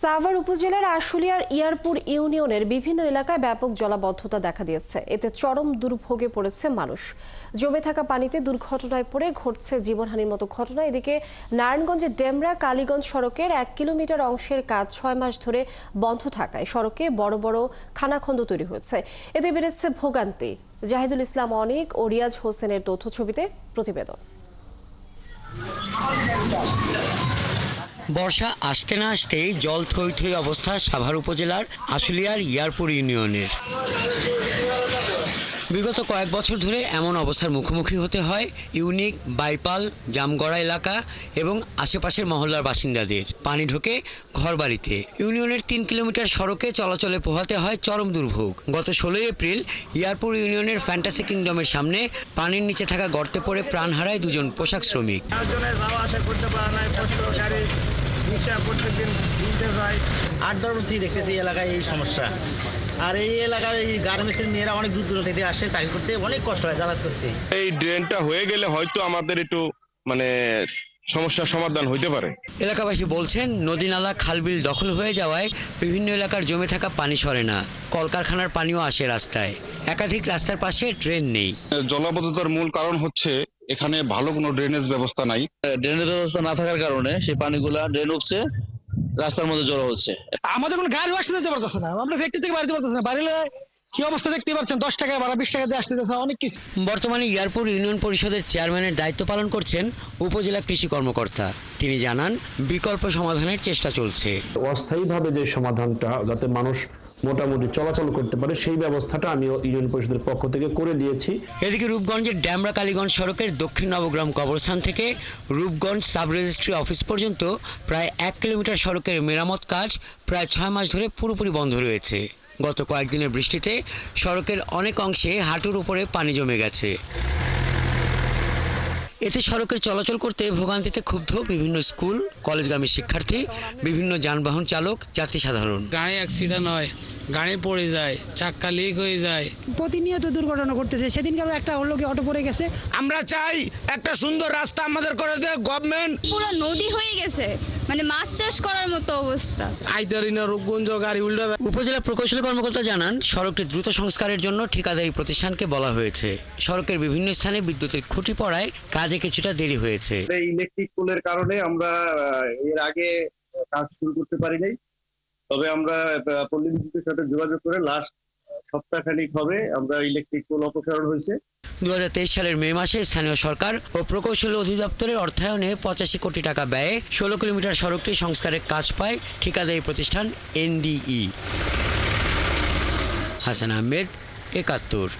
সাভার উপজেলার আশুলিয়ার ইয়ারপুর ইউনিয়নের বিভিন্ন এলাকায় ব্যাপক জলাবদ্ধতা দেখা দিয়েছে। এতে চরম দুর্ভোগে পড়েছে মানুষ। জমে থাকা পানিতে দুর্ঘটনায় পড়ে ঘটছে জীবনহানির মতো ঘটনা। এদিকে নারায়ণগঞ্জের ডেমরা কালীগঞ্জ সড়কের 1 কিলোমিটার অংশের কাজ 6 মাস ধরে বন্ধ থাকায় সড়কে বড় বড় খানাখন্দ তৈরি হয়েছে। এতে বেড়েছে ভোগান্তি। জাহিদুল ইসলাম অনিক ও রিয়াজ হোসেনের তথ্য ছবিতে প্রতিবেদন। বর্ষা আসতে না আসতেই জল থই থই অবস্থা সাভার উপজেলার আশুলিয়ার ইয়ারপুর ইউনিয়নের। বিগত কয়েক বছর ধরে এমন অবস্থার মুখোমুখি হতে হয় ইউনিক, বাইপাল, জামগড়া এলাকা এবং আশেপাশের মহল্লার বাসিন্দাদের। পানি ঢোকে ঘরবাড়িতে। ইউনিয়নের 3 কিলোমিটার সড়কে চলাচলে পোহাতে হয় চরম দুর্ভোগ। গত 16 এপ্রিল ইয়ারপুর ইউনিয়নের ফ্যান্টাসি কিংডমের সামনে পানির নিচে থাকা গর্তে পড়ে প্রাণ হারায় 2 জন পোশাক শ্রমিক। 8-10 বছর থেকে দেখতেছি এই এলাকায় এই সমস্যা। আর এই এলাকার এই গার্মেন্টসের মেয়েরা অনেক দূর দূর থেকে আসে, চাকরি করতে অনেক কষ্ট হয় যাতায়াত করতে। এই ড্রেনটা হয়ে গেলে হয়তো আমাদের একটু সমস্যার সমাধান হইতে পারে। এলাকাবাসী বলছেন, নদী নালা খালবিল দখল হয়ে যাওয়ায় বিভিন্ন এলাকার জমে থাকা পানি সরে না। কলকারখানার পানিও আসে রাস্তায়। একাধিক রাস্তার পাশে ড্রেন নেই। জলাবদ্ধতার মূল কারণ হচ্ছে এখানে ভালো কোনো ড্রেনেজ ব্যবস্থা নাই। ড্রেনেজ ব্যবস্থা না থাকার কারণে সেই পানিগুলা ড্রেন উঠছে, রাস্তার মধ্যে জড়ো হচ্ছে। আমাদের কোনো গাড়ি আসতে দিতে পারতেছে না, আমরা ফ্যাক্টরি থেকে বাড়িতে পারতেছে না। বাড়িলে কি অবস্থা দেখতে পাচ্ছেন, 10 টাকা ভাড়া 20 টাকা দিয়ে আসতেছে অনেক কিছু। বর্তমানে ইয়ারপুর ইউনিয়ন পরিষদের চেয়ারম্যানের দায়িত্ব পালন করছেন উপজেলা কৃষি কর্মকর্তা। তিনি জানান, বিকল্প সমাধানের চেষ্টা চলছে। অস্থায়ীভাবে যে সমাধানটা যাতে মানুষ মোটামুটি চলাচল করতে পারে সেই ব্যবস্থাটা আমি ইউনিয়ন পরিষদের পক্ষ থেকে করে দিয়েছি। এদিকে রূপগঞ্জের ডেমরা কালীগঞ্জ সড়কের দক্ষিণ নবগ্রাম কবরস্থান থেকে রূপগঞ্জ সাব রেজিস্ট্রি অফিস পর্যন্ত প্রায় 1 কিলোমিটার সড়কের মেরামত কাজ প্রায় 6 মাস ধরে পুরোপুরি বন্ধ রয়েছে। গত কয়েকদিনের বৃষ্টিতে সড়কের অনেক অংশে হাঁটুর উপরে পানি জমে গেছে। এতে সড়কের চলাচল করতে ভোগান্তিতে ক্ষুব্ধ বিভিন্ন স্কুল, কলেজগামী শিক্ষার্থী, বিভিন্ন যানবাহন চালক, যাত্রী সাধারণ। গাড়ি অ্যাক্সিডেন্ট হয়, গাড়ি পড়ে যায়, চাক্কা লিক হয়ে যায়। প্রতিনিয়ত দুর্ঘটনা ঘটতেছে। সেদিনকে একটা লোকে অটো পড়ে গেছে। আমরা চাই একটা সুন্দর রাস্তা আমাদের করে দেয় গভর্নমেন্ট। পুরো নদী হয়ে গেছে, মাছ চাষ করার মতো অবস্থা। আইদারিনা রূপগঞ্জ গাড়ি উল্টা। উপজেলা প্রকৌশলী কর্মকর্তা জানান, সড়কটি দ্রুত সংস্কারের জন্য ঠিকাদারি প্রতিষ্ঠানকে বলা হয়েছে। সড়কের বিভিন্ন স্থানে বিদ্যুতের খুঁটি পড়ায় কাজে কিছুটা দেরি হয়েছে। ইলেকট্রিক পোলের কারণে আমরা এর আগে কাজ শুরু করতে পারি নাই। তবে আমরা পল্লী বিদ্যুতের সাথে যোগাযোগ করে লাস্ট সপ্তাহখানিক হবে আমরা ইলেকট্রিক পোল অপসারণ হয়েছে। 2023 সালের মে মাসে স্থানীয় সরকার ও প্রকৌশলী অধিদপ্তরের অর্থায়নে 85 কোটি টাকা ব্যয়ে 16 কিলোমিটার সড়কটি সংস্কারের কাজ পায় ঠিকাদারি প্রতিষ্ঠান NDE। হাসান আহমেদ, 71।